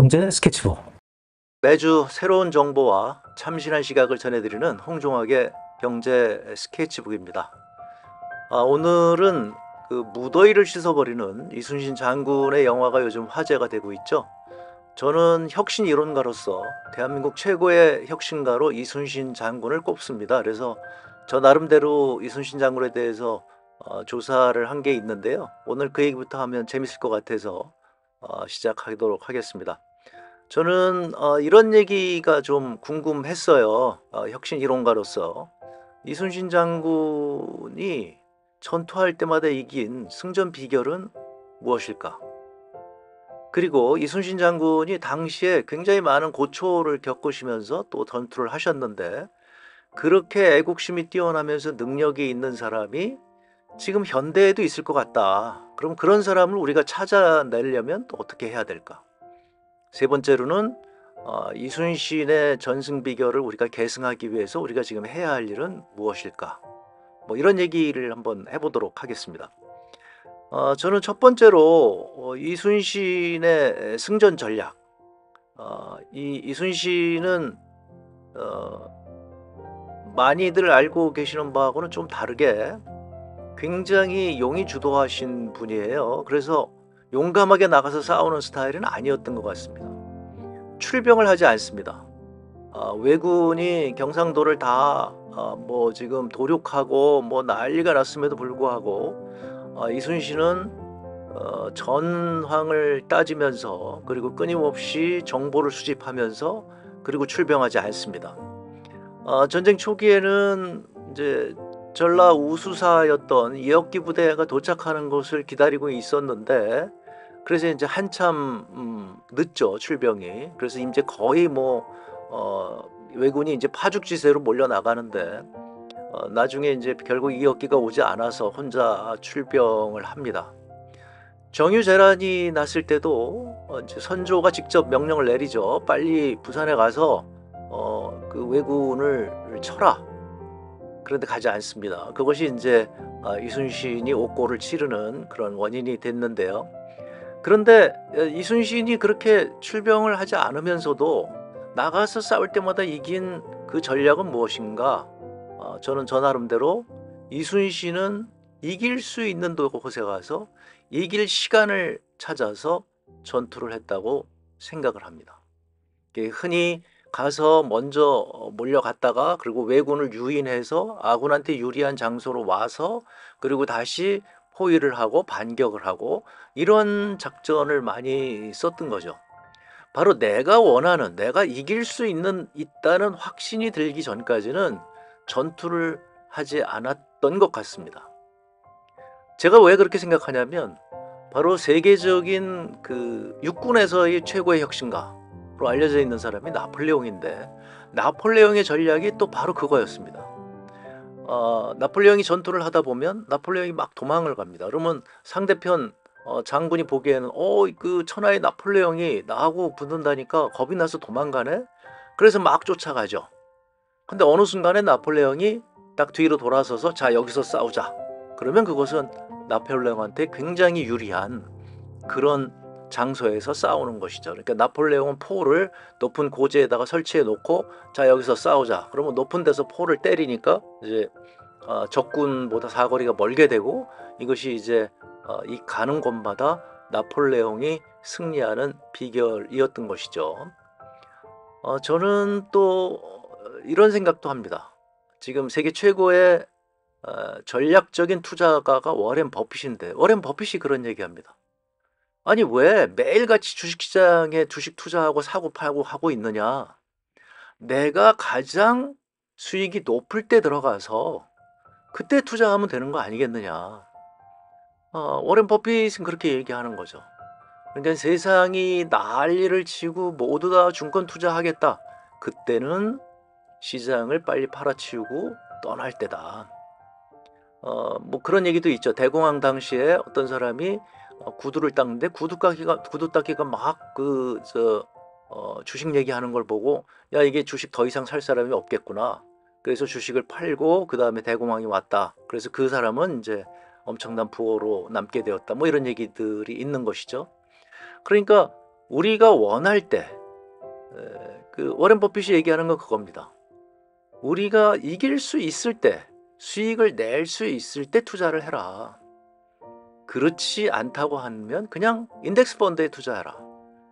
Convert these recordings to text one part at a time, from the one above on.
경제 스케치북. 매주 새로운 정보와 참신한 시각을 전해드리는 홍종학의 경제 스케치북입니다. 오늘은 그 무더위를 씻어버리는 이순신 장군의 영화가 요즘 화제가 되고 있죠. 저는 혁신 이론가로서 대한민국 최고의 혁신가로 이순신 장군을 꼽습니다. 그래서 저 나름대로 이순신 장군에 대해서 조사를 한 게 있는데요. 오늘 그 얘기부터 하면 재밌을 것 같아서 시작하도록 하겠습니다. 저는 이런 얘기가 좀 궁금했어요. 혁신 이론가로서. 이순신 장군이 전투할 때마다 이긴 승전 비결은 무엇일까? 그리고 이순신 장군이 당시에 굉장히 많은 고초를 겪으시면서 또 전투를 하셨는데, 그렇게 애국심이 뛰어나면서 능력이 있는 사람이 지금 현대에도 있을 것 같다. 그럼 그런 사람을 우리가 찾아내려면 또 어떻게 해야 될까? 세 번째로는 이순신의 전승 비결을 우리가 계승하기 위해서 우리가 지금 해야 할 일은 무엇일까? 뭐 이런 얘기를 한번 해보도록 하겠습니다. 저는 첫 번째로 이순신의 승전 전략. 이순신은 많이들 알고 계시는 바하고는 좀 다르게 굉장히 용이 주도하신 분이에요. 그래서 용감하게 나가서 싸우는 스타일은 아니었던 것 같습니다. 출병을 하지 않습니다. 왜군이 경상도를 다 뭐 지금 도륙하고 뭐 난리가 났음에도 불구하고 이순신은 전황을 따지면서 그리고 끊임없이 정보를 수집하면서 그리고 출병하지 않습니다. 전쟁 초기에는 이제 전라 우수사였던 이혁기 부대가 도착하는 것을 기다리고 있었는데, 그래서 이제 한참 늦죠, 출병이. 그래서 이제 거의 뭐 왜군이 이제 파죽지세로 몰려 나가는데, 나중에 이제 결국 이혁기가 오지 않아서 혼자 출병을 합니다. 정유재란이 났을 때도 이제 선조가 직접 명령을 내리죠. 빨리 부산에 가서 그 왜군을 쳐라. 그런데 가지 않습니다. 그것이 이제 이순신이 옥고를 치르는 그런 원인이 됐는데요. 그런데 이순신이 그렇게 출병을 하지 않으면서도 나가서 싸울 때마다 이긴 그 전략은 무엇인가? 저는 저 나름대로 이순신은 이길 수 있는 곳에 가서 이길 시간을 찾아서 전투를 했다고 생각을 합니다. 흔히 가서 먼저 몰려갔다가 그리고 왜군을 유인해서 아군한테 유리한 장소로 와서 그리고 다시 포위를 하고 반격을 하고 이런 작전을 많이 썼던 거죠. 바로 내가 원하는, 내가 이길 수 있다는 확신이 들기 전까지는 전투를 하지 않았던 것 같습니다. 제가 왜 그렇게 생각하냐면, 바로 세계적인 그 육군에서의 최고의 혁신가로 알려져 있는 사람이 나폴레옹인데, 나폴레옹의 전략이 또 바로 그거였습니다. 나폴레옹이 전투를 하다 보면 나폴레옹이 막 도망을 갑니다. 그러면 상대편 장군이 보기에는 그 천하의 나폴레옹이 나하고 붙는다니까 겁이 나서 도망가네? 그래서 막 쫓아가죠. 근데 어느 순간에 나폴레옹이 딱 뒤로 돌아서서 자, 여기서 싸우자. 그러면 그것은 나폴레옹한테 굉장히 유리한 그런 장소에서 싸우는 것이죠. 그러니까 나폴레옹은 포를 높은 고지에다가 설치해 놓고 자, 여기서 싸우자. 그러면 높은 데서 포를 때리니까 이제 적군보다 사거리가 멀게 되고, 이것이 이제 이 가는 곳마다 나폴레옹이 승리하는 비결이었던 것이죠. 저는 또 이런 생각도 합니다. 지금 세계 최고의 전략적인 투자가가 워렌 버핏인데, 워렌 버핏이 그런 얘기합니다. 아니, 왜 매일같이 주식시장에 주식 투자하고 사고 팔고 하고 있느냐? 내가 가장 수익이 높을 때 들어가서 그때 투자하면 되는 거 아니겠느냐? 워렌 버핏은 그렇게 얘기하는 거죠. 그러니까 세상이 난리를 치고 모두 다 증권 투자하겠다. 그때는 시장을 빨리 팔아치우고 떠날 때다. 뭐 그런 얘기도 있죠. 대공황 당시에 어떤 사람이 구두를 닦는데 구두 닦기가 막 주식 얘기하는 걸 보고, 야, 이게 주식 더 이상 살 사람이 없겠구나. 그래서 주식을 팔고 그 다음에 대공황이 왔다. 그래서 그 사람은 이제 엄청난 부호로 남게 되었다. 뭐 이런 얘기들이 있는 것이죠. 그러니까 우리가 원할 때, 그 워렌 버핏이 얘기하는 건 그겁니다. 우리가 이길 수 있을 때, 수익을 낼 수 있을 때 투자를 해라. 그렇지 않다고 하면 그냥 인덱스 펀드에 투자해라.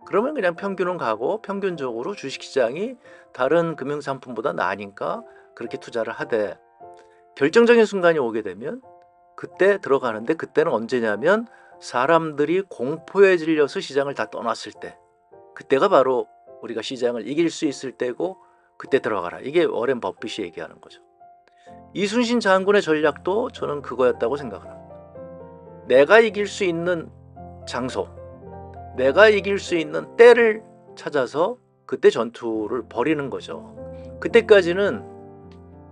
그러면 그냥 평균은 가고 평균적으로 주식시장이 다른 금융상품보다 나으니까 그렇게 투자를 하되, 결정적인 순간이 오게 되면 그때 들어가는데, 그때는 언제냐면 사람들이 공포에 질려서 시장을 다 떠났을 때, 그때가 바로 우리가 시장을 이길 수 있을 때고, 그때 들어가라. 이게 워렌 버핏이 얘기하는 거죠. 이순신 장군의 전략도 저는 그거였다고 생각을 합니다. 내가 이길 수 있는 장소, 내가 이길 수 있는 때를 찾아서 그때 전투를 벌이는 거죠. 그때까지는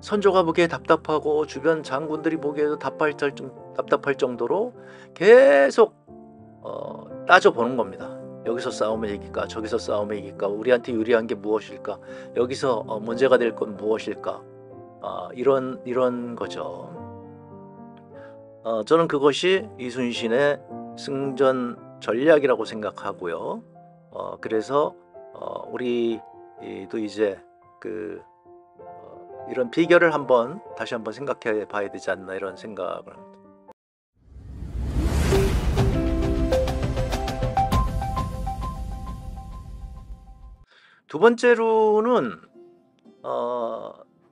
선조가 보기에 답답하고 주변 장군들이 보기에도 답답할 정도로 계속 따져보는 겁니다. 여기서 싸우면 이길까, 저기서 싸우면 이길까, 우리한테 유리한 게 무엇일까, 여기서 문제가 될 건 무엇일까, 이런 거죠. 저는 그것이 이순신의 승전 전략이라고 생각하고요. 그래서 우리도 이제 이런 비결을 다시 한번 생각해 봐야 되지 않나, 이런 생각을 합니다. 두 번째로는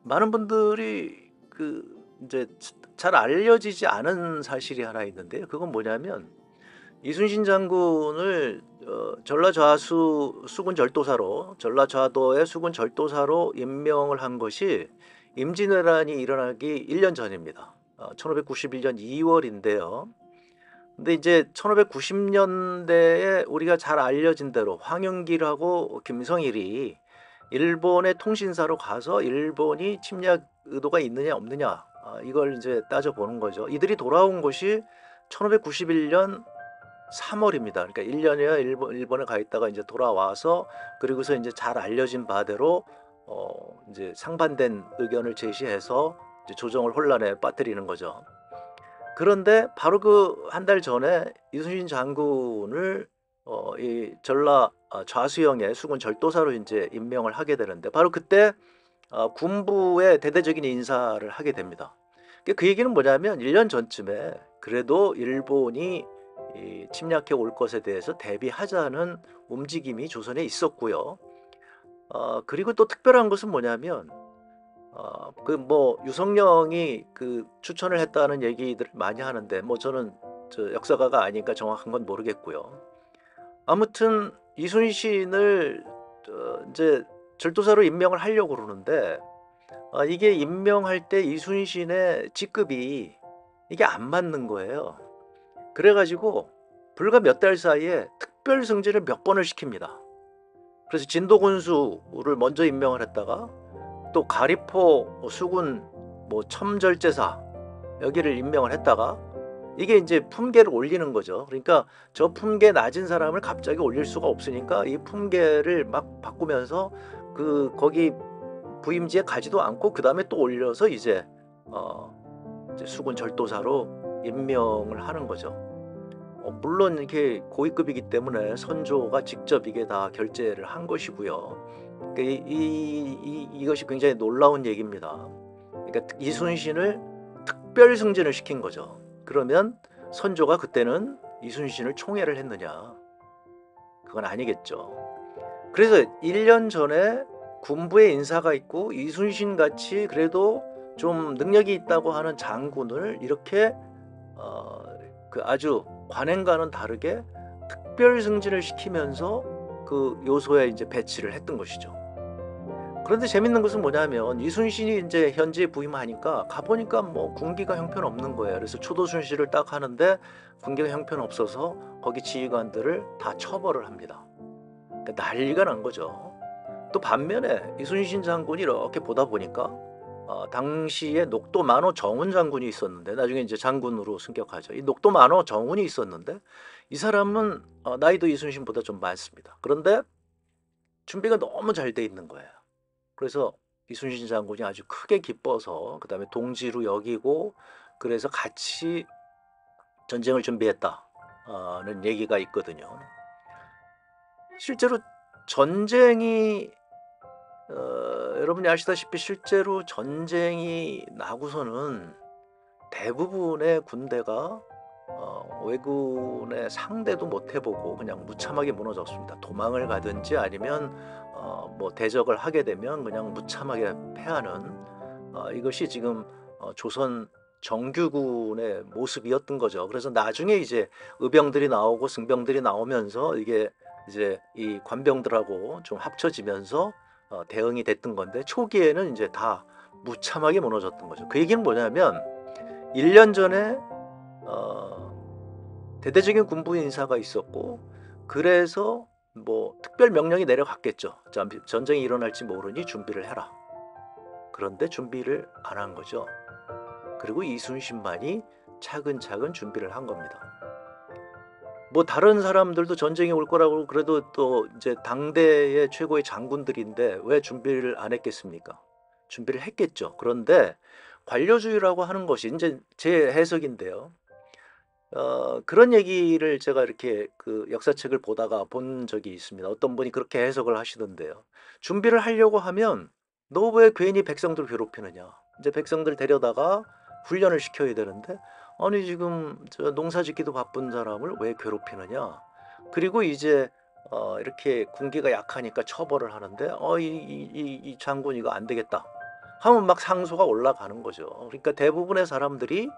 많은 분들이 이제 잘 알려지지 않은 사실이 하나 있는데요. 그건 뭐냐면, 이순신 장군을 전라좌수 수군절도사로, 전라좌도의 수군절도사로 임명을 한 것이 임진왜란이 일어나기 1년 전입니다. 1591년 2월인데요. 근데 이제 1590년대에 우리가 잘 알려진 대로 황영길하고 김성일이 일본의 통신사로 가서 일본이 침략 의도가 있느냐 없느냐, 이걸 이제 따져보는 거죠. 이들이 돌아온 것이 1591년 3월입니다. 그러니까 1년여 일본에 가 있다가 이제 돌아와서, 그리고서 이제 잘 알려진 바대로 이제 상반된 의견을 제시해서 이제 조정을 혼란에 빠뜨리는 거죠. 그런데 바로 그 한 달 전에 이순신 장군을 이 전라 좌수영의 수군 절도사로 이제 임명을 하게 되는데, 바로 그때 군부의 대대적인 인사를 하게 됩니다. 그 얘기는 뭐냐면, 1년 전쯤에 그래도 일본이 침략해 올 것에 대해서 대비하자는 움직임이 조선에 있었고요. 그리고 또 특별한 것은 뭐냐면, 유성령이 추천을 했다는 얘기들을 많이 하는데, 저는 역사가가 아니니까 정확한 건 모르겠고요. 아무튼 이순신을 이제 절도사로 임명을 하려고 그러는데, 이게 임명할 때 이순신의 직급이 이게 안 맞는 거예요. 그래가지고 불과 몇 달 사이에 특별 승진을 몇 번을 시킵니다. 그래서 진도군수를 먼저 임명을 했다가, 또 가리포 수군 첨절제사 여기를 임명을 했다가, 이게 이제 품계를 올리는 거죠. 그러니까 저 품계 낮은 사람을 갑자기 올릴 수가 없으니까 이 품계를 막 바꾸면서 거기 부임지에 가지도 않고 그 다음에 또 올려서 이제 수군 절도사로 임명을 하는 거죠. 물론 이렇게 고위급이기 때문에 선조가 직접 이게 다 결재를 한 것이고요. 이것이 굉장히 놀라운 얘기입니다. 그러니까 이순신을 특별 승진을 시킨 거죠. 그러면 선조가 그때는 이순신을 총애를 했느냐? 그건 아니겠죠. 그래서 1년 전에 군부에 인사가 있고 이순신 같이 그래도 좀 능력이 있다고 하는 장군을 이렇게 아주 관행과는 다르게 특별 승진을 시키면서 그 요소에 이제 배치를 했던 것이죠. 그런데 재밌는 것은 뭐냐면, 이순신이 이제 현지에 부임하니까 가보니까 군기가 형편없는 거예요. 그래서 초도순시를 딱 하는데 군기가 형편없어서 거기 지휘관들을 다 처벌을 합니다. 그러니까 난리가 난 거죠. 또 반면에 이순신 장군이 이렇게 보다 보니까 당시에 녹도 만호 정훈 장군이 있었는데, 나중에 이제 장군으로 승격하죠. 이 녹도 만호 정훈이 있었는데, 이 사람은 나이도 이순신보다 좀 많습니다. 그런데 준비가 너무 잘 돼 있는 거예요. 그래서 이순신 장군이 아주 크게 기뻐서 그 다음에 동지로 여기고, 그래서 같이 전쟁을 준비했다는 얘기가 있거든요. 실제로 전쟁이 여러분이 아시다시피 실제로 전쟁이 나고서는 대부분의 군대가 왜군의 상대도 못 해보고 그냥 무참하게 무너졌습니다. 도망을 가든지 아니면 뭐 대적을 하게 되면 그냥 무참하게 패하는 이것이 지금 조선 정규군의 모습이었던 거죠. 그래서 나중에 이제 의병들이 나오고 승병들이 나오면서 이게 이제 이 관병들하고 좀 합쳐지면서 대응이 됐던 건데, 초기에는 이제 다 무참하게 무너졌던 거죠. 그 얘기는 뭐냐면 1년 전에 대대적인 군부 인사가 있었고, 그래서 뭐 특별 명령이 내려갔겠죠. 전쟁이 일어날지 모르니 준비를 해라. 그런데 준비를 안 한 거죠. 그리고 이순신만이 차근차근 준비를 한 겁니다. 뭐 다른 사람들도 전쟁이 올 거라고 그래도 또 이제 당대의 최고의 장군들인데 왜 준비를 안 했겠습니까? 준비를 했겠죠. 그런데 관료주의라고 하는 것이 이제 제 해석인데요. 그런 얘기를 제가 이렇게 그 역사책을 보다가 본 적이 있습니다. 어떤 분이 그렇게 해석을 하시던데요. 준비를 하려고 하면 너 왜 괜히 백성들 괴롭히느냐. 이제 백성들 데려다가 훈련을 시켜야 되는데, 아니 지금 저 농사 짓기도 바쁜 사람을 왜 괴롭히느냐. 그리고 이제 이렇게 군기가 약하니까 처벌을 하는데 이 장군 이거 안 되겠다 하면 막 상소가 올라가는 거죠. 그러니까 대부분의 장군들이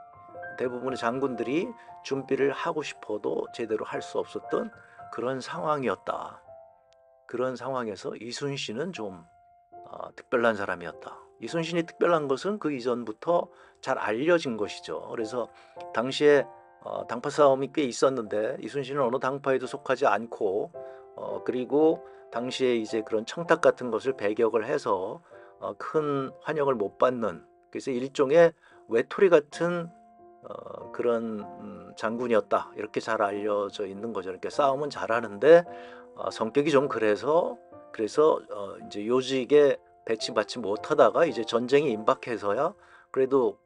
준비를 하고 싶어도 제대로 할 수 없었던 그런 상황이었다. 그런 상황에서 이순신은 좀 특별한 사람이었다. 이순신이 특별한 것은 그 이전부터 잘 알려진 것이죠. 그래서 당시에 당파 싸움이 꽤 있었는데 이순신은 어느 당파에도 속하지 않고 그리고 당시에 이제 그런 청탁 같은 것을 배격을 해서 큰 환영을 못 받는, 그래서 일종의 외톨이 같은 그런 장군이었다. 이렇게 잘 알려져 있는 거죠. 이렇게 싸움은 잘하는데 성격이 좀 그래서 이제 요직에 배치받지 못하다가 이제 전쟁이 임박해서야 그래도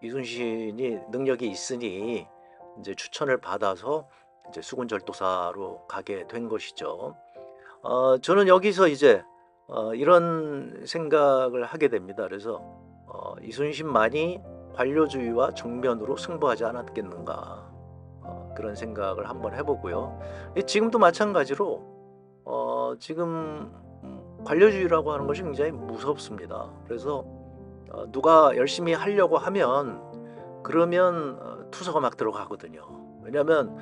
이순신이 능력이 있으니 이제 추천을 받아서 이제 수군절도사로 가게 된 것이죠. 저는 여기서 이제 이런 생각을 하게 됩니다. 그래서 이순신만이 관료주의와 정면으로 승부하지 않았겠는가, 그런 생각을 한번 해보고요. 지금도 마찬가지로 지금 관료주의라고 하는 것이 굉장히 무섭습니다. 그래서 누가 열심히 하려고 하면 그러면 투서가 막 들어가거든요. 왜냐하면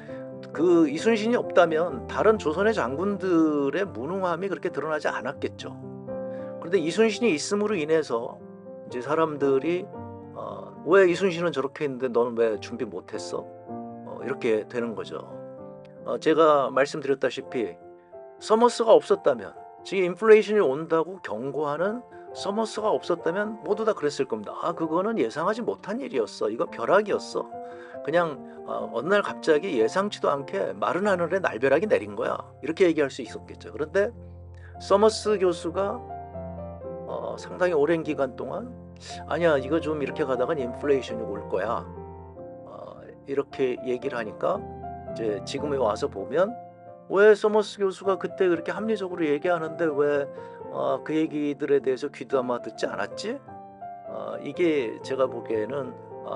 그 이순신이 없다면 다른 조선의 장군들의 무능함이 그렇게 드러나지 않았겠죠. 그런데 이순신이 있음으로 인해서 이제 사람들이 왜 이순신은 저렇게 했는데 너는 왜 준비 못했어? 이렇게 되는 거죠. 제가 말씀드렸다시피 서머스가 없었다면, 지금 인플레이션이 온다고 경고하는 서머스가 없었다면 모두 다 그랬을 겁니다. 그거는 예상하지 못한 일이었어. 이거 벼락이었어. 그냥 어느 날 갑자기 예상치도 않게 마른 하늘에 날벼락이 내린 거야. 이렇게 얘기할 수 있었겠죠. 그런데 서머스 교수가 상당히 오랜 기간 동안 아니야 이거 좀 이렇게 가다간 인플레이션이 올 거야 이렇게 얘기를 하니까 이제 지금에 와서 보면 왜 서머스 교수가 그때 그렇게 합리적으로 얘기하는데 왜 그 얘기들에 대해서 귀담아 듣지 않았지? 이게 제가 보기에는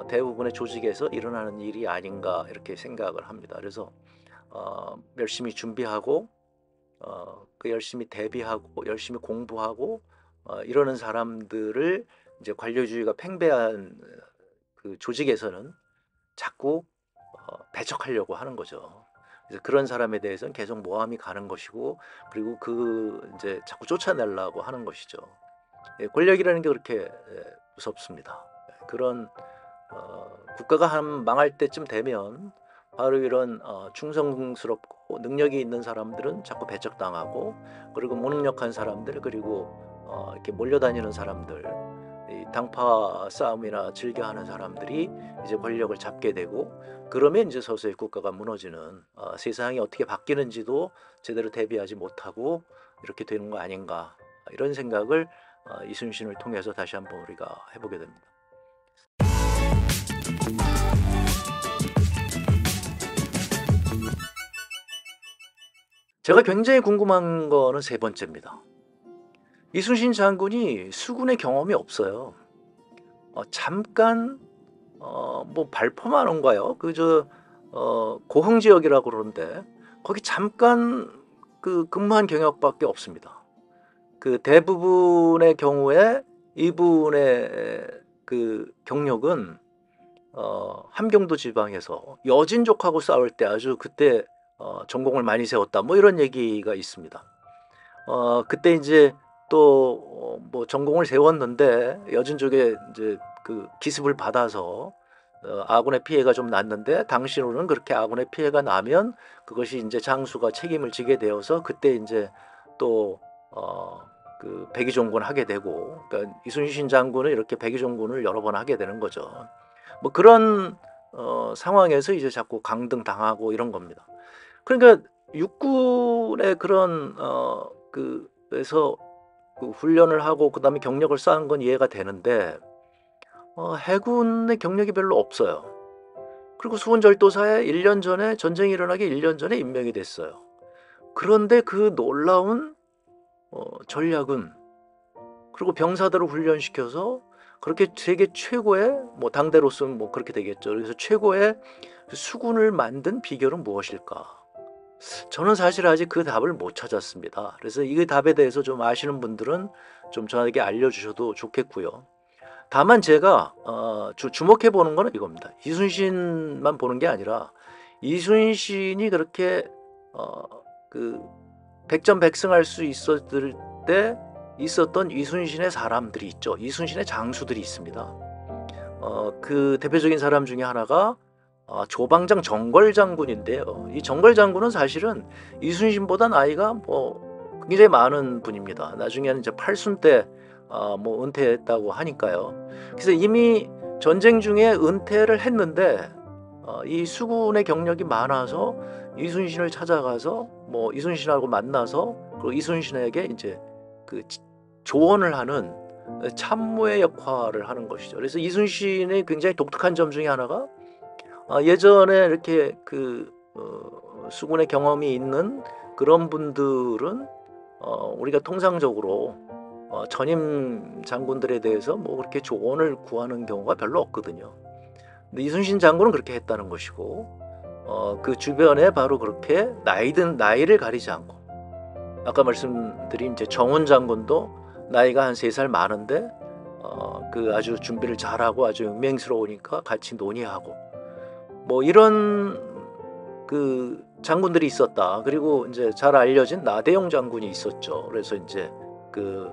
대부분의 조직에서 일어나는 일이 아닌가 이렇게 생각을 합니다. 그래서 열심히 준비하고 그 열심히 대비하고 열심히 공부하고 이러는 사람들을 이제 관료주의가 팽배한 그 조직에서는 자꾸 배척하려고 하는 거죠. 그래서 그런 사람에 대해서는 계속 모함이 가는 것이고, 그리고 이제 자꾸 쫓아내려고 하는 것이죠. 권력이라는 게 그렇게 무섭습니다. 그런 국가가 한 망할 때쯤 되면 바로 이런 충성스럽고 능력이 있는 사람들은 자꾸 배척당하고, 그리고 무능력한 사람들, 그리고 이렇게 몰려다니는 사람들, 이 당파 싸움이나 즐겨하는 사람들이 이제 권력을 잡게 되고, 그러면 이제 서서히 국가가 무너지는, 세상이 어떻게 바뀌는지도 제대로 대비하지 못하고 이렇게 되는 거 아닌가, 이런 생각을 이순신을 통해서 다시 한번 우리가 해보게 됩니다. 제가 굉장히 궁금한 거는 세 번째입니다. 이순신 장군이 수군의 경험이 없어요. 잠깐 뭐 발포만 온 거요. 고흥 지역이라고 그러는데 거기 잠깐 그 근무한 경력밖에 없습니다. 그 대부분의 경우에 이분의 그 경력은 함경도 지방에서 여진족하고 싸울 때 아주 그때 전공을 많이 세웠다. 뭐 이런 얘기가 있습니다. 그때 이제 또 뭐 전공을 세웠는데 여진족에 이제 그 기습을 받아서 아군의 피해가 좀 났는데 당시로는 그렇게 아군의 피해가 나면 그것이 이제 장수가 책임을 지게 되어서 그때 이제 또 그 백의종군 하게 되고, 그러니까 이순신 장군은 이렇게 백의종군을 여러 번 하게 되는 거죠. 뭐 그런 상황에서 이제 자꾸 강등 당하고 이런 겁니다. 그러니까 육군의 그런 그래서 그 훈련을 하고 그다음에 경력을 쌓은 건 이해가 되는데 해군의 경력이 별로 없어요. 그리고 수훈절도사에 1년 전에 전쟁이 일어나기 1년 전에 임명이 됐어요. 그런데 그 놀라운 전략은, 그리고 병사들을 훈련시켜서 그렇게 세계 최고의, 뭐 당대로서는 뭐 그렇게 되겠죠. 그래서 최고의 수군을 만든 비결은 무엇일까? 저는 사실 아직 그 답을 못 찾았습니다. 그래서 이 답에 대해서 좀 아시는 분들은 좀 저에게 알려주셔도 좋겠고요. 다만 제가 주목해 보는 거는 이겁니다. 이순신만 보는 게 아니라 이순신이 그렇게 그 백전백승할 수 있었을 때 있었던 이순신의 사람들이 있죠. 이순신의 장수들이 있습니다. 그 대표적인 사람 중에 하나가 조방장 정걸장군인데요. 이 정걸장군은 사실은 이순신보다 나이가 뭐 굉장히 많은 분입니다. 나중에는 이제 팔순 때 뭐 은퇴했다고 하니까요. 그래서 이미 전쟁 중에 은퇴를 했는데 이 수군의 경력이 많아서 이순신을 찾아가서 뭐 이순신하고 만나서 그 이순신에게 이제 그 조언을 하는 참모의 역할을 하는 것이죠. 그래서 이순신의 굉장히 독특한 점 중에 하나가 예전에 이렇게 그 수군의 경험이 있는 그런 분들은 우리가 통상적으로 전임 장군들에 대해서 뭐 그렇게 조언을 구하는 경우가 별로 없거든요. 근데 이순신 장군은 그렇게 했다는 것이고, 그 주변에 바로 그렇게 나이를 가리지 않고, 아까 말씀드린 이제 정훈 장군도 나이가 한 3살 많은데 그 아주 준비를 잘하고 아주 용맹스러우니까 같이 논의하고 뭐 이런 그 장군들이 있었다. 그리고 이제 잘 알려진 나대용 장군이 있었죠. 그래서 이제 그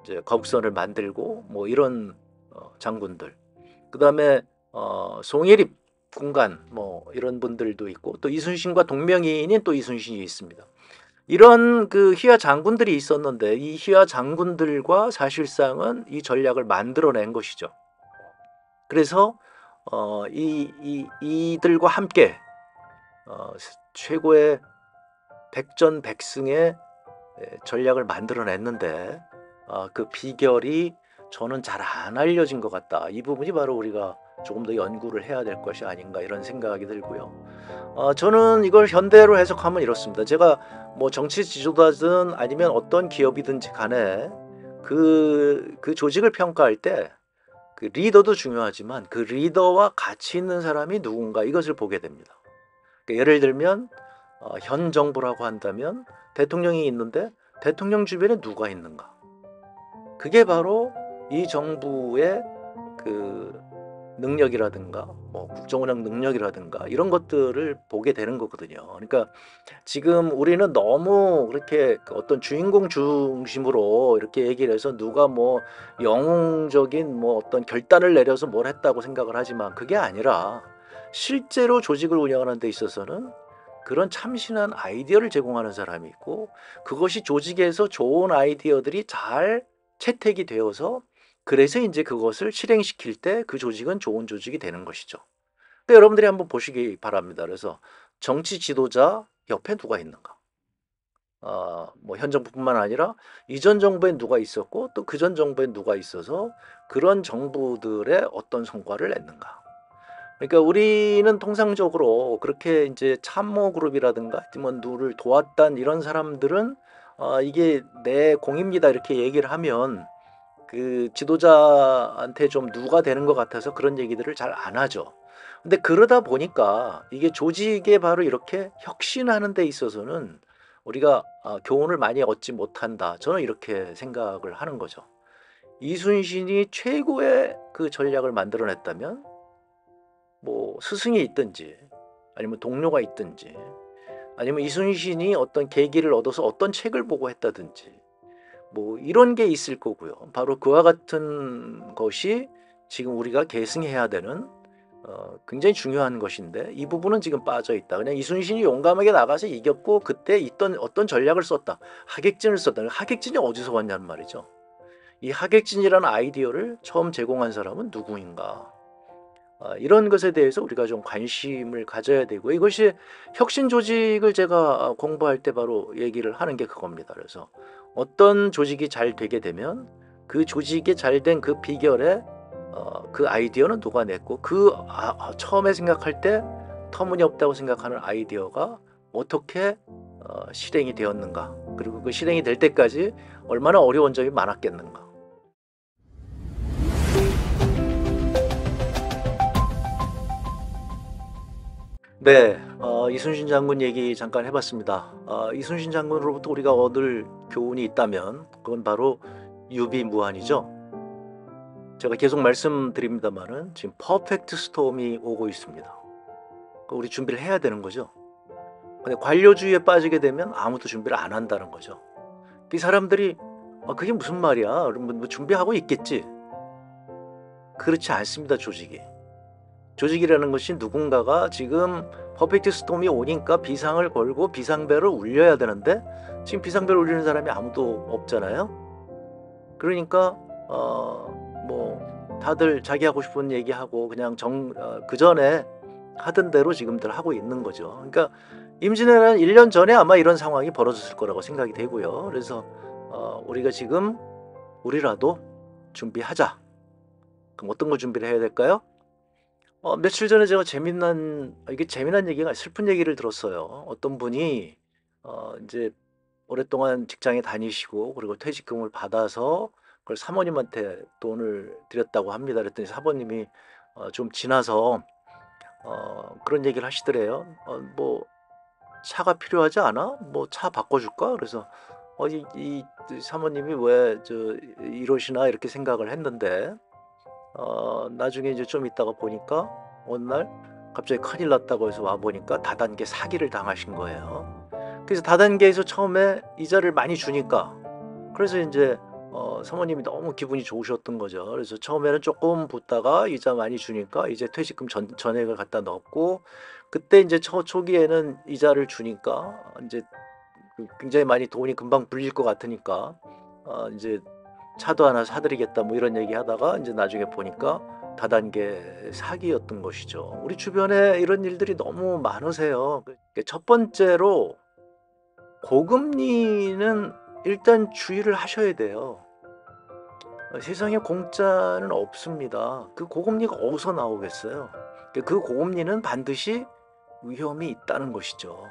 이제 거북선을 만들고 뭐 이런 장군들. 그다음에 송예립 군관 뭐 이런 분들도 있고, 또 이순신과 동명이인인 또 이순신이 있습니다. 이런 그 휘하 장군들이 있었는데 이 휘하 장군들과 사실상은 이 전략을 만들어낸 것이죠. 그래서 이들과 함께 최고의 백전백승의 전략을 만들어냈는데 그 비결이 저는 잘 안 알려진 것 같다. 이 부분이 바로 우리가 조금 더 연구를 해야 될 것이 아닌가 이런 생각이 들고요. 저는 이걸 현대로 해석하면 이렇습니다. 제가 뭐 정치 지도자든 아니면 어떤 기업이든지 간에 그 조직을 평가할 때 그 리더도 중요하지만 그 리더와 같이 있는 사람이 누군가 이것을 보게 됩니다. 그러니까 예를 들면 현 정부라고 한다면 대통령이 있는데 대통령 주변에 누가 있는가? 그게 바로 이 정부의 그 능력이라든가 뭐 국정운영 능력이라든가 이런 것들을 보게 되는 거거든요. 그러니까 지금 우리는 너무 그렇게 어떤 주인공 중심으로 이렇게 얘기를 해서 누가 뭐 영웅적인 뭐 어떤 결단을 내려서 뭘 했다고 생각을 하지만 그게 아니라 실제로 조직을 운영하는 데 있어서는 그런 참신한 아이디어를 제공하는 사람이 있고, 그것이 조직에서 좋은 아이디어들이 잘 채택이 되어서 그래서 이제 그것을 실행시킬 때 그 조직은 좋은 조직이 되는 것이죠. 그러니까 여러분들이 한번 보시기 바랍니다. 그래서 정치 지도자 옆에 누가 있는가? 뭐 현 정부뿐만 아니라 이전 정부에 누가 있었고 또 그전 정부에 누가 있어서 그런 정부들의 어떤 성과를 냈는가? 그러니까 우리는 통상적으로 그렇게 인제 참모 그룹이라든가 아니면 누를 도왔던 이런 사람들은 "이게 내 공입니다." 이렇게 얘기를 하면 그 지도자한테 좀 누가 되는 것 같아서 그런 얘기들을 잘 안 하죠. 근데 그러다 보니까 이게 조직에 바로 이렇게 혁신하는 데 있어서는 우리가 '교훈을 많이 얻지 못한다.' 저는 이렇게 생각을 하는 거죠. 이순신이 최고의 그 전략을 만들어 냈다면 뭐 스승이 있든지 아니면 동료가 있든지 아니면 이순신이 어떤 계기를 얻어서 어떤 책을 보고 했다든지 뭐 이런 게 있을 거고요. 바로 그와 같은 것이 지금 우리가 계승해야 되는 굉장히 중요한 것인데 이 부분은 지금 빠져 있다. 그냥 이순신이 용감하게 나가서 이겼고 그때 있던 어떤 전략을 썼다. 하객진을 썼다. 하객진이 어디서 왔냐는 말이죠. 이 하객진이라는 아이디어를 처음 제공한 사람은 누구인가? 이런 것에 대해서 우리가 좀 관심을 가져야 되고 이것이 혁신 조직을 제가 공부할 때 바로 얘기를 하는 게 그겁니다. 그래서 어떤 조직이 잘 되게 되면 그 조직이 잘 된 그 비결에 그 아이디어는 누가 냈고 처음에 생각할 때 터무니없다고 생각하는 아이디어가 어떻게 실행이 되었는가 그리고 그 실행이 될 때까지 얼마나 어려운 점이 많았겠는가. 네. 이순신 장군 얘기 잠깐 해 봤습니다. 이순신 장군으로부터 우리가 얻을 교훈이 있다면 그건 바로 유비무환이죠. 제가 계속 말씀드립니다마는 지금 퍼펙트 스톰이 오고 있습니다. 우리 준비를 해야 되는 거죠. 근데 관료주의에 빠지게 되면 아무도 준비를 안 한다는 거죠. 이 사람들이 그게 무슨 말이야? 그러면 뭐 준비하고 있겠지." 그렇지 않습니다 조직이. 조직이라는 것이 누군가가 지금 퍼펙트 스톰이 오니까 비상을 걸고 비상벨을 울려야 되는데 지금 비상벨 울리는 사람이 아무도 없잖아요. 그러니까 뭐 다들 자기 하고 싶은 얘기하고 그냥 그전에 하던 대로 지금들 하고 있는 거죠. 그러니까 임진왜란 1년 전에 아마 이런 상황이 벌어졌을 거라고 생각이 되고요. 그래서 우리가 지금 '우리라도 준비하자.' 그럼 어떤 거 준비를 해야 될까요? 며칠 전에 제가 이게 재미난 얘기가 슬픈 얘기를 들었어요. 어떤 분이 인제 오랫동안 직장에 다니시고 그리고 퇴직금을 받아서 그걸 사모님한테 돈을 드렸다고 합니다. 그랬더니 사모님이 좀 지나서 그런 얘기를 하시더래요. 뭐 "차가 필요하지 않아? 뭐 차 바꿔 줄까?" 그래서 이 사모님이 '왜 이러시나.' 이렇게 생각을 했는데 나중에 이제 좀 있다가 보니까 어느 날 갑자기 큰일 났다고 해서 와 보니까 다단계 사기를 당하신 거예요. 그래서 다단계에서 처음에 이자를 많이 주니까 그래서 인제 사모님이 너무 기분이 좋으셨던 거죠. 그래서 처음에는 쪼끔 붓다가 이자 많이 주니까 이제 퇴직금 전액을 갖다 넣었고 그때 인제 초기에는 이자를 주니까 인제 굉장히 많이 돈이 금방 불릴 것 같으니까 인제 "차도 하나 사 드리겠다." 뭐 이런 얘기하다가 인제 나중에 보니까 다단계 사기였던 것이죠. 우리 주변에 이런 일들이 너무 많으세요. 첫 번째로 고금리는 일단 주의를 하셔야 돼요. 세상에 공짜는 없습니다. 그 고금리가 어디서 나오겠어요. 그 고금리는 반드시 위험이 있다는 것이죠.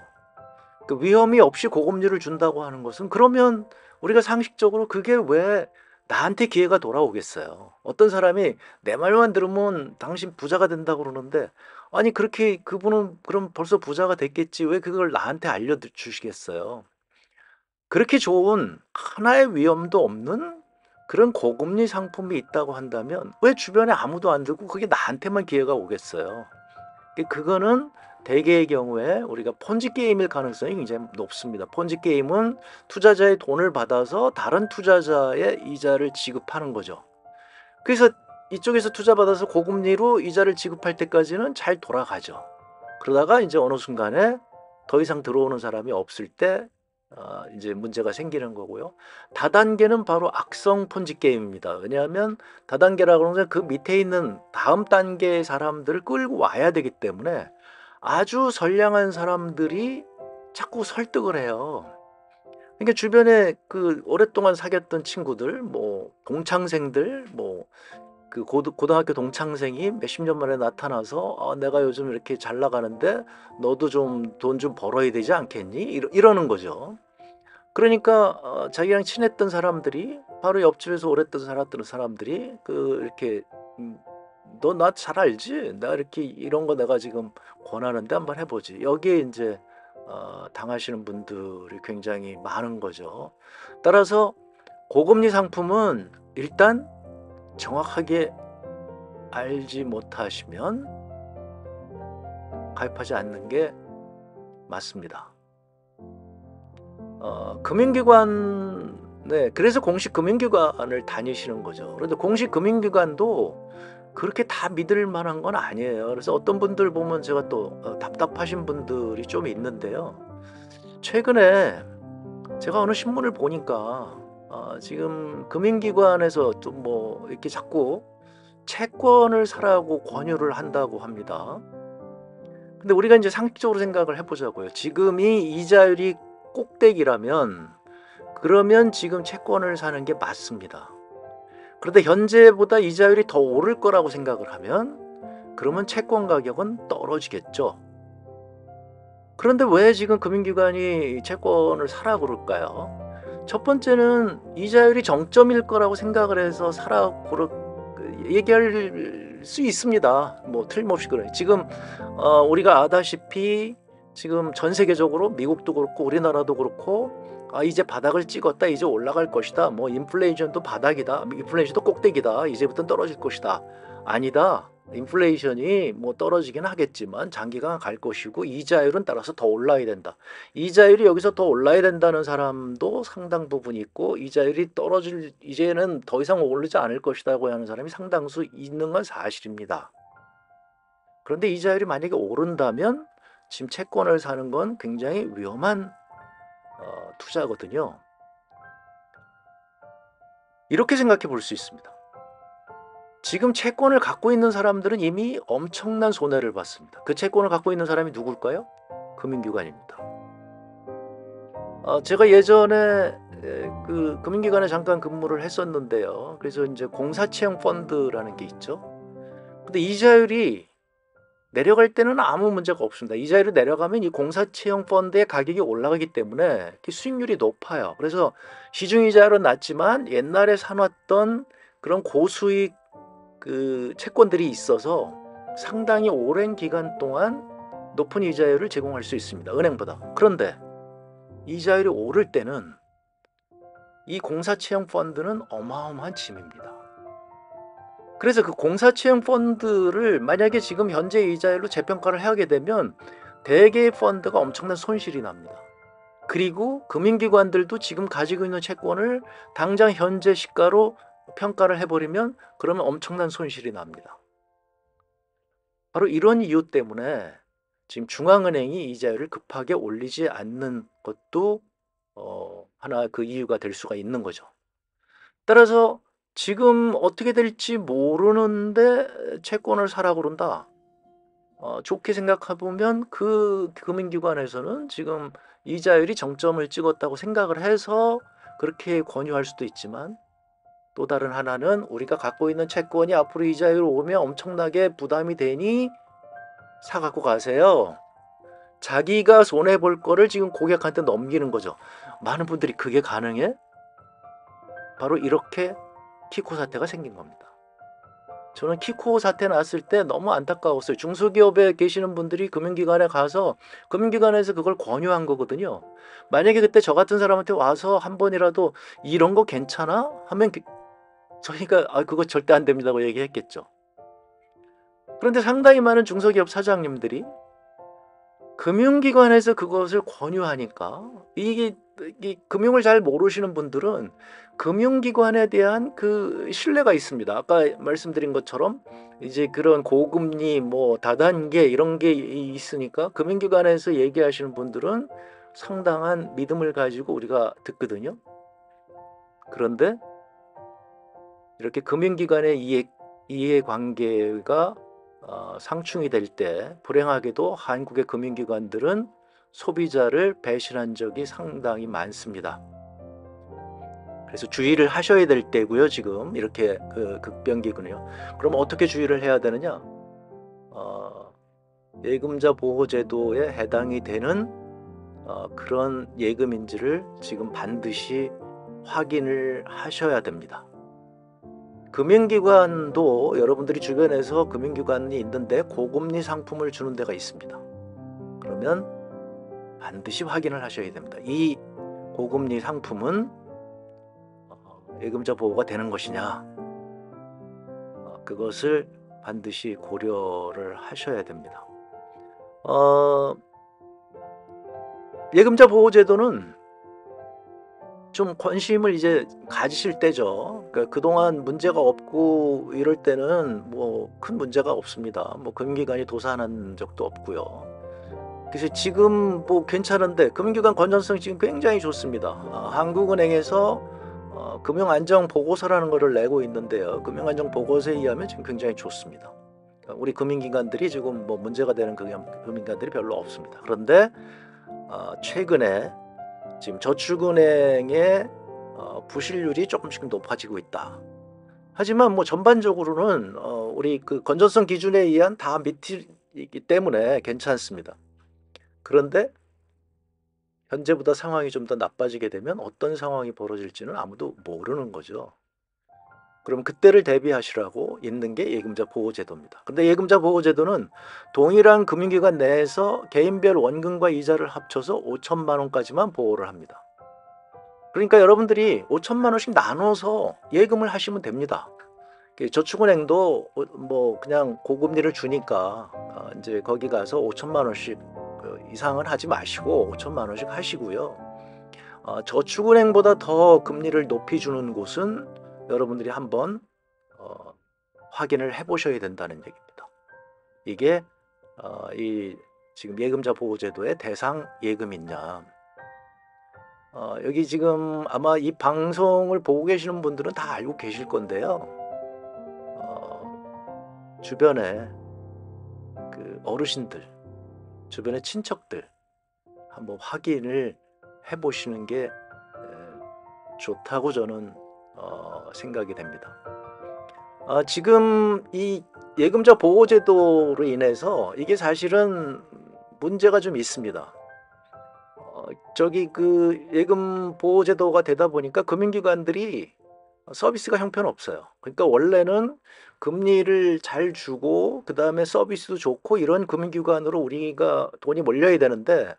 그 위험이 없이 고금리를 준다고 하는 것은 그러면 우리가 상식적으로 그게 왜 나한테 기회가 돌아오겠어요. 어떤 사람이 내 말만 들으면 당신 부자가 된다고 그러는데 아니 그렇게 그분은 그럼 벌써 부자가 됐겠지 왜 그걸 나한테 주시겠어요. 그렇게 좋은 하나의 위험도 없는 그런 고금리 상품이 있다고 한다면 왜 주변에 아무도 안 들고 그게 나한테만 기회가 오겠어요. 그거는 대개의 경우에 우리가 폰지 게임일 가능성이 굉장히 높습니다. 폰지 게임은 투자자의 돈을 받아서 다른 투자자의 이자를 지급하는 거죠. 그래서 이쪽에서 투자받아서 고금리로 이자를 지급할 때까지는 잘 돌아가죠. 그러다가 인제 어느 순간에 더 이상 들어오는 사람이 없을 때 인제 문제가 생기는 거고요. 다단계는 바로 악성 폰지 게임입니다. 왜냐하면 다단계라 그러는 건 그 밑에 있는 다음 단계의 사람들을 끌고 와야 되기 때문에 아주 선량한 사람들이 자꾸 설득을 해요. 그러니까 주변에 그 오랫동안 사귀었던 친구들 뭐 동창생들 뭐 그 고등학교 동창생이 몇십 년 만에 나타나서 내가 요즘 이렇게 잘 나가는데 너도 좀 돈 좀 벌어야 되지 않겠니? 이러는 거죠. 그러니까 자기랑 친했던 사람들이 바로 옆집에서 오랫동안 살았던 사람들이 이렇게 음, 너 나 잘 알지? 나 이렇게 이런 거 내가 지금 권하는데 한번 해보지. 여기에 이제 당하시는 분들이 굉장히 많은 거죠. 따라서 고금리 상품은 일단 정확하게 알지 못하시면 가입하지 않는 게 맞습니다. 금융기관, 네, 그래서 공식 금융기관을 다니시는 거죠. 그런데 공식 금융기관도 그렇게 다 믿을 만한 건 아니에요. 그래서 어떤 분들 보면 제가 또 답답하신 분들이 좀 있는데요. 최근에 제가 어느 신문을 보니까 지금 금융기관에서 좀 뭐 이렇게 자꾸 채권을 사라고 권유를 한다고 합니다. 근데 우리가 이제 상식적으로 생각을 해보자고요. 지금이 이자율이 꼭대기라면 그러면 지금 채권을 사는 게 맞습니다. 그런데 현재보다 이자율이 더 오를 거라고 생각을 하면 그러면 채권 가격은 떨어지겠죠. 그런데 왜 지금 금융기관이 채권을 사라 그럴까요? 첫 번째는 이자율이 정점일 거라고 생각을 해서 얘기할 수 있습니다. 뭐 틀림없이 그래요. 지금 우리가 아다시피 지금 전 세계적으로 미국도 그렇고 우리나라도 그렇고 이제 바닥을 찍었다. 이제 올라갈 것이다. 뭐 인플레이션도 바닥이다. 인플레이션도 꼭대기다. 이제부터 떨어질 것이다. 아니다. 인플레이션이 뭐 떨어지긴 하겠지만 장기간 갈 것이고 이자율은 따라서 더 올라야 된다. 이자율이 여기서 더 올라야 된다는 사람도 상당 부분 있고 이자율이 이제는 더 이상 오르지 않을 것이라고 하는 사람이 상당수 있는 건 사실입니다. 그런데 이자율이 만약에 오른다면 지금 채권을 사는 건 굉장히 위험한 투자거든요. 이렇게 생각해 볼 수 있습니다. 지금 채권을 갖고 있는 사람들은 이미 엄청난 손해를 봤습니다. 그 채권을 갖고 있는 사람이 누굴까요? 금융기관입니다. 제가 예전에 그 금융기관에 잠깐 근무를 했었는데요. 그래서 이제 공사채용 펀드라는 게 있죠. 근데 이자율이 내려갈 때는 아무 문제가 없습니다. 이자율이 내려가면 이 공사채용 펀드의 가격이 올라가기 때문에 수익률이 높아요. 그래서 시중이자율은 낮지만 옛날에 사놨던 그런 고수익 그 채권들이 있어서 상당히 오랜 기간 동안 높은 이자율을 제공할 수 있습니다. 은행보다. 그런데 이자율이 오를 때는 이 공사채용 펀드는 어마어마한 짐입니다. 그래서 그 공사채용 펀드를 만약에 지금 현재 이자율로 재평가를 하게 되면 대개의 펀드가 엄청난 손실이 납니다. 그리고 금융기관들도 지금 가지고 있는 채권을 당장 현재 시가로 평가를 해버리면 그러면 엄청난 손실이 납니다. 바로 이런 이유 때문에 지금 중앙은행이 이자율을 급하게 올리지 않는 것도 하나 그 이유가 될 수가 있는 거죠. 따라서 지금 어떻게 될지 모르는데 채권을 사라 그런다. 좋게 생각해보면 그 금융기관에서는 지금 이자율이 정점을 찍었다고 생각을 해서 그렇게 권유할 수도 있지만 또 다른 하나는 우리가 갖고 있는 채권이 앞으로 이자율이 오면 엄청나게 부담이 되니 사갖고 가세요. 자기가 손해볼 거를 지금 고객한테 넘기는 거죠. 많은 분들이 그게 가능해? 바로 이렇게 키코 사태가 생긴 겁니다. 저는 키코 사태 났을 때 너무 안타까웠어요. 중소기업에 계시는 분들이 금융기관에 가서 금융기관에서 그걸 권유한 거거든요. 만약에 그때 저 같은 사람한테 와서 한 번이라도 이런 거 괜찮아? 하면 저희가 그거 절대 안 됩니다고 얘기했겠죠. 그런데 상당히 많은 중소기업 사장님들이 금융기관에서 그것을 권유하니까 이게 금융을 잘 모르시는 분들은 금융기관에 대한 그 신뢰가 있습니다. 아까 말씀드린 것처럼 이제 그런 고금리 뭐 다단계 이런 게 있으니까 금융기관에서 얘기하시는 분들은 상당한 믿음을 가지고 우리가 듣거든요. 그런데 이렇게 금융기관의 이해관계가 상충이 될 때 불행하게도 한국의 금융기관들은 소비자를 배신한 적이 상당히 많습니다. 그래서 주의를 하셔야 될 때고요. 지금 이렇게 극변기군요. 그럼 어떻게 주의를 해야 되느냐? 예금자 보호제도에 해당이 되는 그런 예금인지를 지금 반드시 확인을 하셔야 됩니다. 금융기관도 여러분들이 주변에서 금융기관이 있는데 고금리 상품을 주는 데가 있습니다. 그러면 반드시 확인을 하셔야 됩니다. 이 고금리 상품은 예금자 보호가 되는 것이냐, 그것을 반드시 고려를 하셔야 됩니다. 예금자 보호제도는 좀 관심을 이제 가지실 때죠. 그러니까 그동안 문제가 없고 이럴 때는 뭐 큰 문제가 없습니다. 뭐 금융기관이 도산한 적도 없고요. 그래서 지금 뭐 괜찮은데 금융기관 건전성 지금 굉장히 좋습니다. 한국은행에서 금융안정보고서라는 것을 내고 있는데요. 금융안정보고서에 의하면 지금 굉장히 좋습니다. 우리 금융기관들이 지금 뭐 문제가 되는 금융기관들이 별로 없습니다. 그런데 최근에 지금 저축은행의 부실률이 조금씩 높아지고 있다. 하지만 뭐 전반적으로는 우리 그 건전성 기준에 의한 다 밑이기 때문에 괜찮습니다. 그런데 현재보다 상황이 좀 더 나빠지게 되면 어떤 상황이 벌어질지는 아무도 모르는 거죠. 그럼 그때를 대비하시라고 있는 게 예금자 보호제도입니다. 근데 예금자 보호제도는 동일한 금융기관 내에서 개인별 원금과 이자를 합쳐서 5천만 원까지만 보호를 합니다. 그러니까 여러분들이 5천만 원씩 나눠서 예금을 하시면 됩니다. 저축은행도 뭐 그냥 고금리를 주니까 이제 거기 가서 5천만 원씩 이상은 하지 마시고 5천만 원씩 하시고요. 저축은행보다 더 금리를 높이 주는 곳은 여러분들이 한번 확인을 해보셔야 된다는 얘기입니다. 이게 이 지금 예금자 보호제도의 대상 예금이냐. 여기 지금 아마 이 방송을 보고 계시는 분들은 다 알고 계실 건데요. 주변에 그 어르신들, 주변의 친척들 한번 확인을 해보시는 게 좋다고 저는 생각이 됩니다. 지금 이 예금자 보호제도로 인해서 이게 사실은 문제가 좀 있습니다. 저기 그 예금 보호제도가 되다 보니까 금융기관들이 서비스가 형편없어요. 그러니까 원래는 금리를 잘 주고 그 다음에 서비스도 좋고 이런 금융기관으로 우리가 돈이 몰려야 되는데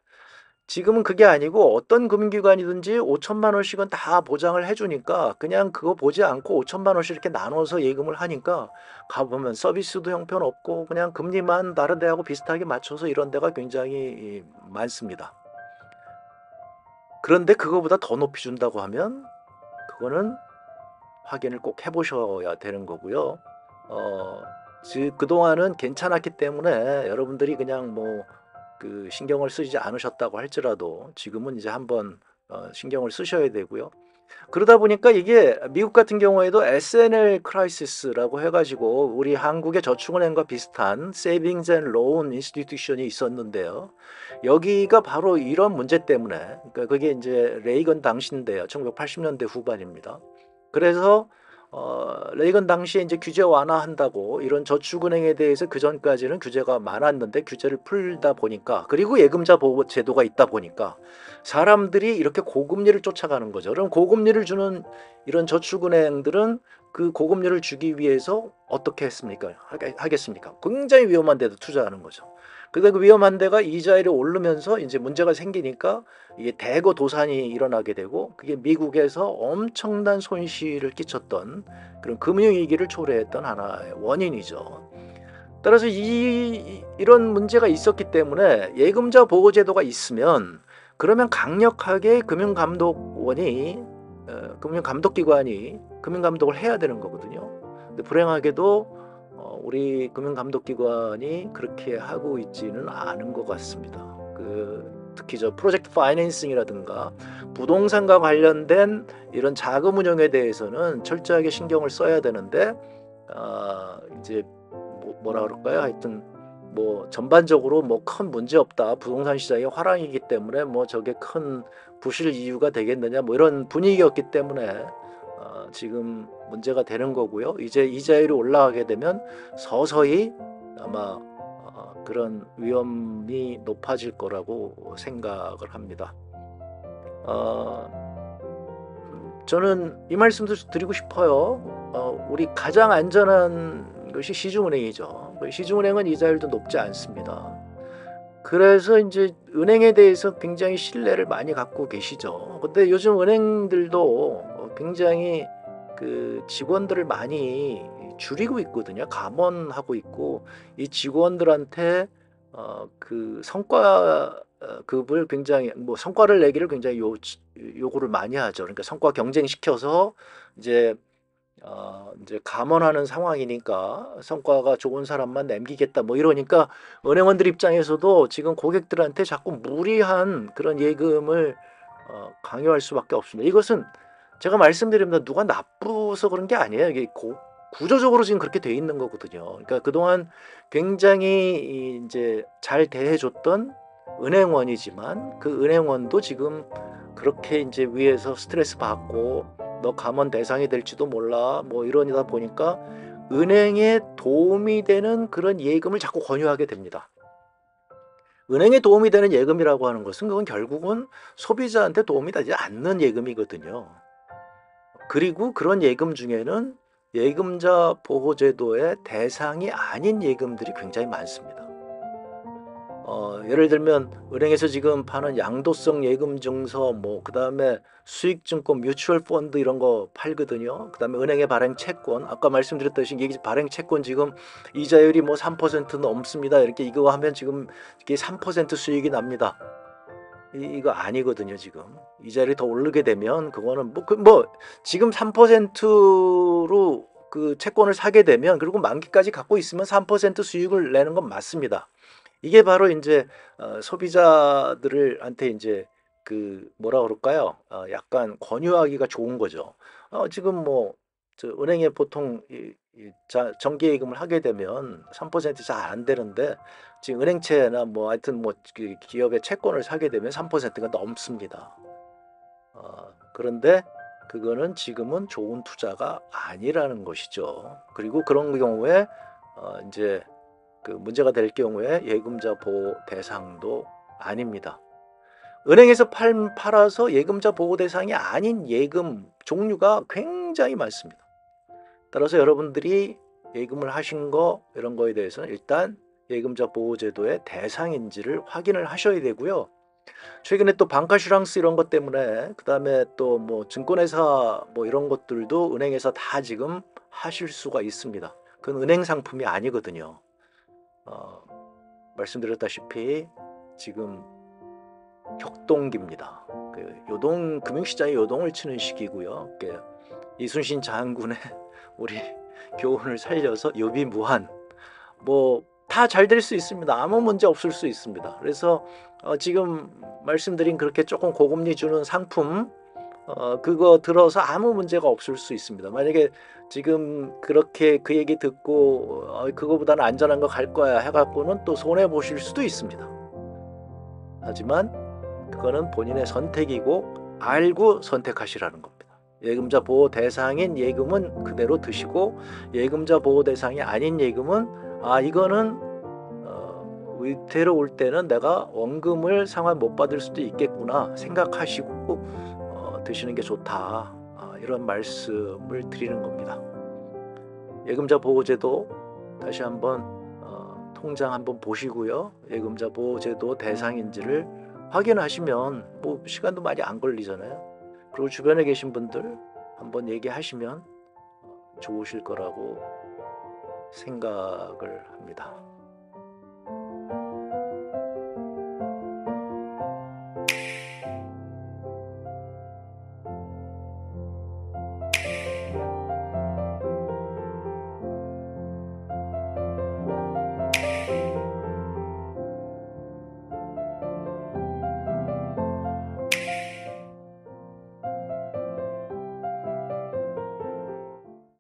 지금은 그게 아니고 어떤 금융기관이든지 5천만 원씩은 다 보장을 해주니까 그냥 그거 보지 않고 5천만 원씩 이렇게 나눠서 예금을 하니까 가보면 서비스도 형편없고 그냥 금리만 다른 데하고 비슷하게 맞춰서 이런 데가 굉장히 많습니다. 그런데 그거보다 더 높이 준다고 하면 그거는 확인을 꼭 해보셔야 되는 거고요. 그동안은 괜찮았기 때문에 여러분들이 그냥 뭐 그 신경을 쓰지 않으셨다고 할지라도 지금은 이제 한번 신경을 쓰셔야 되고요. 그러다 보니까 이게 미국 같은 경우에도 SNL 크라이시스라고 해가지고 우리 한국의 저축은행과 비슷한 세이빙스 앤 로운 인스티튜션이 있었는데요. 여기가 바로 이런 문제 때문에, 그러니까 그게 이제 레이건 당시인데요. 1980년대 후반입니다. 그래서 레이건 당시에 이제 규제 완화한다고 이런 저축은행에 대해서 그 전까지는 규제가 많았는데 규제를 풀다 보니까, 그리고 예금자 보호 제도가 있다 보니까 사람들이 이렇게 고금리를 쫓아가는 거죠. 그럼 고금리를 주는 이런 저축은행들은 그 고금리를 주기 위해서 어떻게 하겠습니까? 굉장히 위험한 데도 투자하는 거죠. 근데 그 위험한 데가 이자율이 오르면서 이제 문제가 생기니까 이게 대거 도산이 일어나게 되고, 그게 미국에서 엄청난 손실을 끼쳤던 그런 금융위기를 초래했던 하나의 원인이죠. 따라서 이런 문제가 있었기 때문에 예금자 보호제도가 있으면 그러면 강력하게 금융감독기관이 금융감독을 해야 되는 거거든요. 근데 불행하게도 우리 금융감독기관이 그렇게 하고 있지는 않은 것 같습니다. 특히 저 프로젝트 파이낸싱이라든가 부동산과 관련된 이런 자금 운용에 대해서는 철저하게 신경을 써야 되는데 이제 뭐라 그럴까요? 하여튼 뭐 전반적으로 뭐 큰 문제 없다. 부동산 시장이 화랑이기 때문에 뭐 저게 큰 부실 이유가 되겠느냐 뭐 이런 분위기였기 때문에 지금 문제가 되는 거고요. 이제 이자율이 올라가게 되면 서서히 아마 그런 위험이 높아질 거라고 생각을 합니다. 저는 이 말씀도 드리고 싶어요. 우리 가장 안전한 것이 시중은행이죠. 시중은행은 이자율도 높지 않습니다. 그래서 이제 은행에 대해서 굉장히 신뢰를 많이 갖고 계시죠. 근데 요즘 은행들도 굉장히 그 직원들을 많이 줄이고 있거든요. 감원하고 있고 이 직원들한테 그 성과 급을 굉장히 뭐 성과를 내기를 굉장히 요구를 많이 하죠. 그러니까 성과 경쟁시켜서 이제 이제 감원하는 상황이니까 성과가 좋은 사람만 남기겠다 뭐 이러니까 은행원들 입장에서도 지금 고객들한테 자꾸 무리한 그런 예금을 강요할 수밖에 없습니다. 이것은 제가 말씀드립니다. 누가 나쁘서 그런 게 아니에요. 이게 구조적으로 지금 그렇게 돼 있는 거거든요. 그러니까 그동안 굉장히 이제 잘 대해줬던 은행원이지만 그 은행원도 지금 그렇게 이제 위에서 스트레스 받고 너 감원 대상이 될지도 몰라 뭐 이러다 보니까 은행에 도움이 되는 그런 예금을 자꾸 권유하게 됩니다. 은행에 도움이 되는 예금이라고 하는 것은 그건 결국은 소비자한테 도움이 되지 않는 예금이거든요. 그리고 그런 예금 중에는 예금자 보호제도의 대상이 아닌 예금들이 굉장히 많습니다. 예를 들면 은행에서 지금 파는 양도성 예금 증서 뭐 그다음에 수익증권 뮤추얼 펀드 이런 거 팔거든요. 그다음에 은행의 발행 채권 아까 말씀드렸듯이 이게 발행 채권 지금 이자율이 뭐 3% 넘습니다. 이렇게 이거 하면 지금 이게 3% 수익이 납니다. 이거 아니거든요. 지금 이자율이 더 오르게 되면 그거는 뭐 지금 3%로 그 채권을 사게 되면 그리고 만기까지 갖고 있으면 3% 수익을 내는 건 맞습니다. 이게 바로 이제 소비자들한테 이제 그 뭐라 그럴까요? 약간 권유하기가 좋은 거죠. 지금 뭐 저 은행에 보통 정기예금을 하게 되면 3% 잘 안 되는데 지금 은행채나 뭐 하여튼 뭐 그 기업의 채권을 사게 되면 3%가 넘습니다. 그런데 그거는 지금은 좋은 투자가 아니라는 것이죠. 그리고 그런 경우에 이제 그 문제가 될 경우에 예금자 보호 대상도 아닙니다. 은행에서 팔아서 예금자 보호 대상이 아닌 예금 종류가 굉장히 많습니다. 따라서 여러분들이 예금을 하신 거 이런 거에 대해서는 일단 예금자 보호제도의 대상인지를 확인을 하셔야 되고요. 최근에 또 방카슈랑스 이런 것 때문에 그 다음에 또 뭐 증권회사 뭐 이런 것들도 은행에서 다 지금 하실 수가 있습니다. 그건 은행 상품이 아니거든요. 말씀드렸다시피 지금 격동기입니다. 그 금융시장이 요동을 치는 시기고요. 이순신 장군의 우리 교훈을 살려서 유비무한 뭐 다 잘 될 수 있습니다. 아무 문제 없을 수 있습니다. 그래서 지금 말씀드린 그렇게 조금 고금리 주는 상품 그거 들어서 아무 문제가 없을 수 있습니다. 만약에 지금 그렇게 그 얘기 듣고 그거보다는 안전한 거 갈 거야 해갖고는 또 손해 보실 수도 있습니다. 하지만 그거는 본인의 선택이고 알고 선택하시라는 겁니다. 예금자 보호 대상인 예금은 그대로 드시고 예금자 보호 대상이 아닌 예금은 이거는 위태로 올 때는 내가 원금을 상환 못 받을 수도 있겠구나 생각하시고 드시는 게 좋다. 이런 말씀을 드리는 겁니다. 예금자 보호제도 다시 한번 통장 한번 보시고요. 예금자 보호제도 대상인지를 확인하시면 뭐 시간도 많이 안 걸리잖아요. 그리고 주변에 계신 분들 한번 얘기하시면 좋으실 거라고 생각을 합니다.